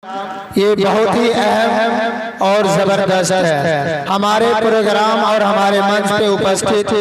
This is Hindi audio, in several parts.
ये बहुत ही अहम और ज़बरदस्त है। हमारे प्रोग्राम और हमारे मंच पे उपस्थित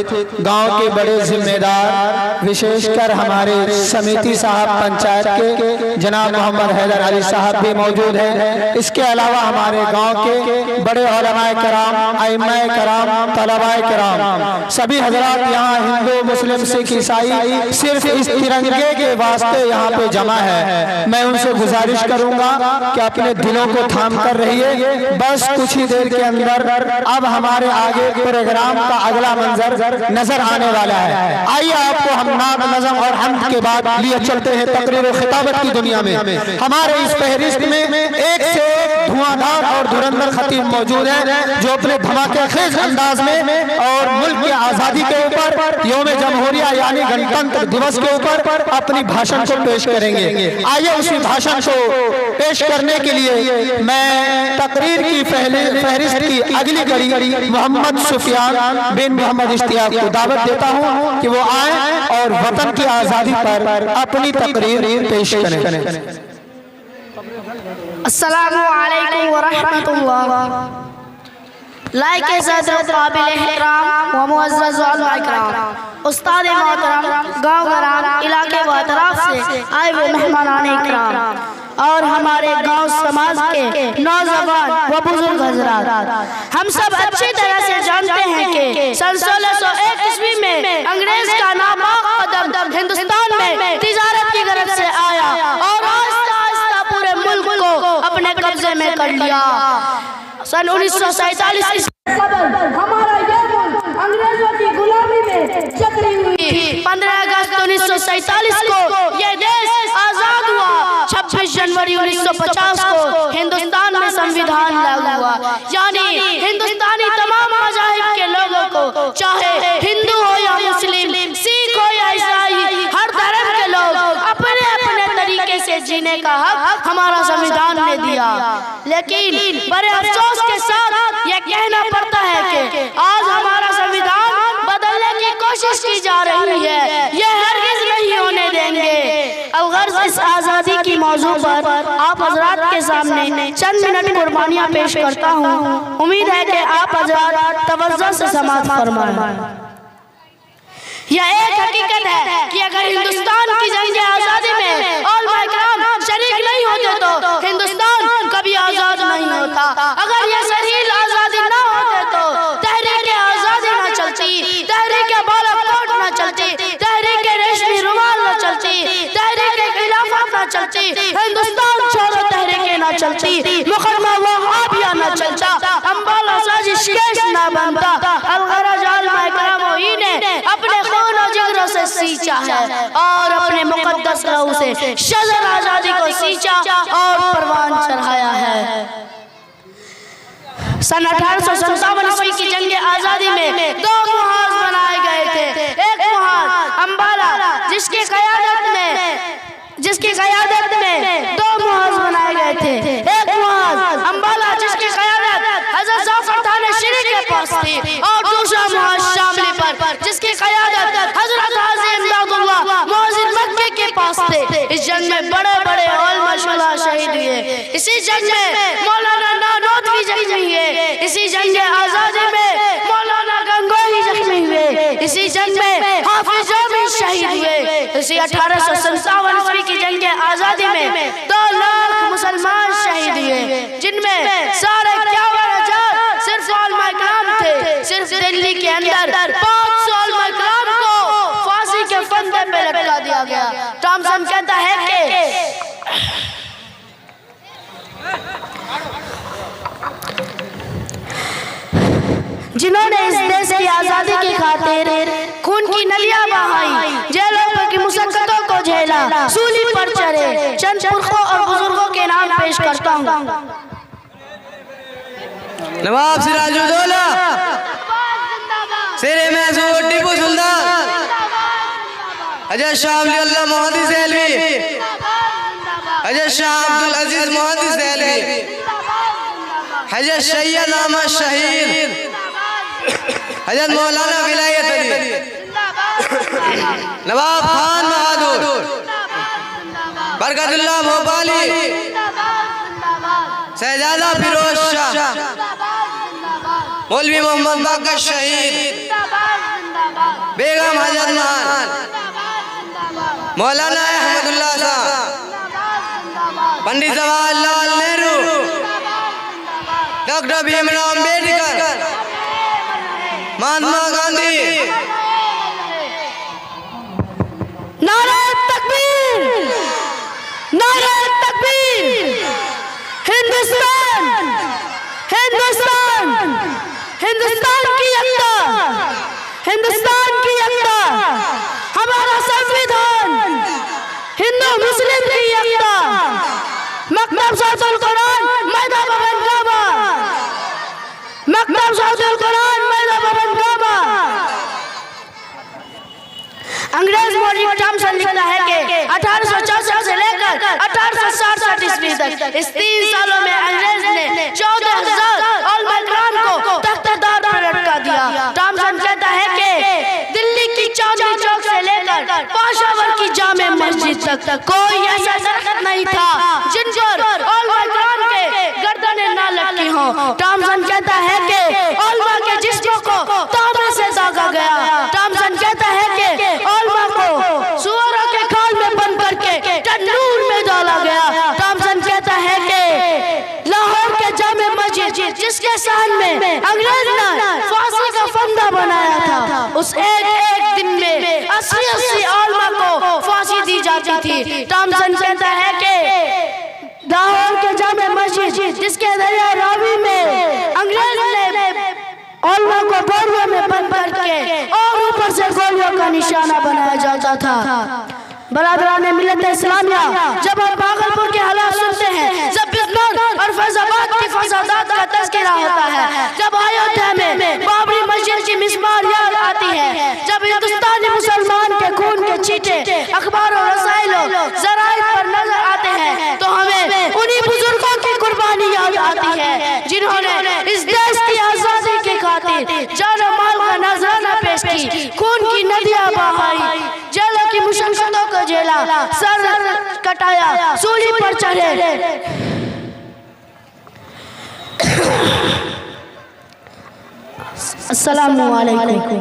गांव के बड़े जिम्मेदार, विशेषकर हमारे समिति साहब पंचायत के जनाब मोहम्मद हैदर अली साहब भी मौजूद हैं। इसके अलावा हमारे गांव के बड़े उलमाए कराम, आइम्माए कराम, तलबाए कराम, सभी हजरात यहाँ हिंदू, मुस्लिम, सिख, ईसाई सिर्फ इस तिरंगे के वास्ते यहाँ पे जमा है। मैं उनसे गुजारिश करूंगा कि अपने दिलों को थाम कर रहिए। बस कुछ ही देर के अंदर अब हमारे आगे प्रोग्राम का अगला मंजर नजर आने वाला है। आइए आपको हम नाम, नज़म और हम्द के बाद लिए चलते हैं तकरीर और खिताबत की दुनिया में। हमारे इस फहरिस्त में एक से एक धुआंधार और धुरंधर खतीब मौजूद है जो अपने धमाकेखेज अंदाज में और मुल्क की आजादी के ऊपर, यौम जमहूरिया यानी गणतंत्र दिवस के ऊपर अपनी भाषण को पेश करेंगे। आइए उसी भाषण को पेश करने के लिए मैं तकरीर की फहरिस्त की अगली कड़ी मोहम्मद सुफियान बिन मोहम्मद इश्तियाक को दावत देता हूं कि वो आए और वतन की आजादी पर अपनी तकरीर पेश करें। अस्सलामु अलैकुम व रहमतुल्लाह। लाइक काबिल एहतराम व मुअज़्ज़ज़ उलमा इकराम, उस्ताद मोहतरम, गाँव गराम, इलाके व अतराफ से आए हुए मेहमानान इकराम और हमारे गांव समाज के नौजवान व बुजुर्ग हजरात, हम सब अच्छी तरह से जानते हैं कि सन 1601 ईस्वी में अंग्रेज का नापाक कदम हिंदुस्तान में तिजारत की गरज से आया और आहिस्ता आहिस्ता पूरे मुल्क को अपने कब्जे में कर लिया। सन 1947 हमारा ये मुल्क अंग्रेजों की गुलामी में जकड़ी हुई। 15 अगस्त 1947 को ये देश आजाद हुआ। 26 जनवरी 1950 को हिंदुस्तान में संविधान लागू हुआ। यानी हिंदुस्तानी तमाम मज़ाहिब के लोगों को, चाहे हिंदू हो या मुस्लिम, सिख हो या ईसाई, हर धर्म के लोग अपने अपने तरीके से जीने का हक हमारा संविधान ने दिया। लेकिन बड़े अफसोस के साथ यह कहना पड़ता है कि आज हमारा संविधान बदलने की कोशिश की जा रही है। यह हरगिज़ नहीं होने देंगे। अलगर्ज़ इस आज़ादी की मौजू पर आप हजरात के सामने चंद मिनट कुर्बानियाँ पेश करता हूँ। उम्मीद है कि आप हजरात तवज्जो से समाअत फरमाएं। यह एक हकीकत है कि अगर हिंदुस्तान की जंग आज़ादी में उलमा इकराम शरीक नहीं होते तो हिंदुस्तान कभी आज़ाद नहीं होता। अगर यह सहील आज़ादी ना होते तो तहरीक आज़ादी ना चलती, तहरीक बालाकोट ना चलती, तहरीक रेशमी रुमाल ना चलती, तहरीक खिलाफत ना चलती, हिंदुस्तान छोड़ो तहरीकें ना चलती, मुकदमा वहाबिया ना चलता, अम्बाला साजिश केस ना बनता। अलगरज उलमा इकराम ही ने अपने खून और जिगरों से सींचा है और अपने मुकद्दस लहू से शजर आजादी को सींचा और परवान चढ़ाया है। सन 1857 ईस्वी की जंग आजादी में 2 मुहाज बनाए गए थे। एक मुहाज अम्बाला जिसकी क़यादत में 2 मुहाज बनाए गए थे। एक मुहाज अम्बाला जिसकी क़यादत हज़रत जाफ़र थानशीरी के पास थी और दूसरा मुहाज शामली पर जिसकी क़यादत हज़रत हाजी इमदादुल्लाह मुअज़्ज़िन मक्की के पास थे। इस जंग में बड़े बड़े उलमा शुहदा शहीद हुए। इसी जंग में मौलाना नानोतवी जख्मी हुए। इसी जंग आज़ादी में मौलाना गंगोही जख्मी हुए। इसी जंग में हाफिज जामी शहीद हुए। इसी 1857 ईस्वी की जंग आज़ादी में 2 लाख मुसलमान शहीद हुए, जिनमें 51,000 सिर्फ उलमा इकराम थे। सिर्फ दिल्ली के अंदर 500 उलमा इकराम को फांसी के फंदे पे लटका दिया गया। थॉमसन कहता है कि जिन्होंने इस देश की आज़ादी की खातिर खून की नलियां बहाई, जेलों की मुशक्कतों को झेला, सूली पर चढ़े, चंद पुरखों और बुजुर्गों के नाम पेश करता हूँ। नवाब सिराजुद्दौला, शेरे महसूद टीपू सुल्तान, हज़रत शाह वली अल्लाह मुहद्दिस देहलवी, हज़रत शाह अब्दुल अजीज मुहद्दिस देहलवी, हज़रत सैयद अहमद शहीद, हज़रत मौलाना विलायत अली, नवाब खान बहादुर, बरकतुल्लाह भोपाली, शहजादा फिरोज शाह, मौलवी मोहम्मद बाकर शहीद, बेगम हजरत महल, मौलाना अहमदुल्लाह शाह, पंडित जवाहरलाल नेहरू, डॉक्टर भीमराव अम्बेडकर, महात्मा गांधी। नारे तकबीर, नारे तकबीर। हिंदुस्तान, हिंदुस्तान, हिंदुस्तान की एकता, हिंदुस्तान की एकता, हमारा संविधान, हिंदू मुस्लिम की एकता, मकतब सातुल कुरान मैदा भवन काबा, मकतब सातुल कुरान मैदा भवन काबा। अंग्रेज मौलिक थॉमसन लिखता है कि 1864 से लेकर 1867 ईस्वी तक इस 3 सालों में अंग्रेज ने 14,000 ऑलमाइक्रान को तख्तादार पर लटका दिया। थॉमसन कहता है कि दिल्ली की चांदनी चौक से लेकर पेशावर की जामे मस्जिद तक कोई ऐसा दरख्त नहीं था जिन पर ऑलमाइक्रान के गर्दनें ना लटकी हों। थॉमसन कहता है कि ऑलमा के जिस्मों को तांबे से दागा गया। थॉमसन कहता है कि ऑलमा को सुअरों के खाल में बंद करके तंदूर में डाला गया। थॉमसन कहता है कि लाहौर के जामे मस्जिद जिसके सहन में अंग्रेज ने फांसी का फंदा बनाया था, उस एक दिन में 80 ऑलमा को फांसी दी जाती थी। थॉमसन कहता है कि लाहौर के जामे मस्जिद जिसके दरिया रावी में अंग्रेज ने ऑलमा को बोरियों में बंद करके और ऊपर से गोलियों का निशाना बनाया जाता था। बरादरान मिल्लत इस्लामिया, जब हम भागलपुर के हालात सुनते हैं, जब बिजनौर और फैजाबाद की फसादात का तज़किरा होता है, जब अयोध्या में बाबरी मस्जिद की मिसमार याद आती है, जब हिंदुस्तानी मुसलमान के खून के छींटे अखबारों रसायलों ज़राइद पर नजर आते हैं, तो हमें उन्हीं बुजुर्गों की कुर्बानी याद आती है जिन्होंने इस देश की आज़ादी की खातिर जान माल का नजराना पेश की, खून की नदियां बहाई, जेलों की मुशक्कतों को झेला, सर कटाया, सूली पर चढ़े। अस्सलामु अलैकुम।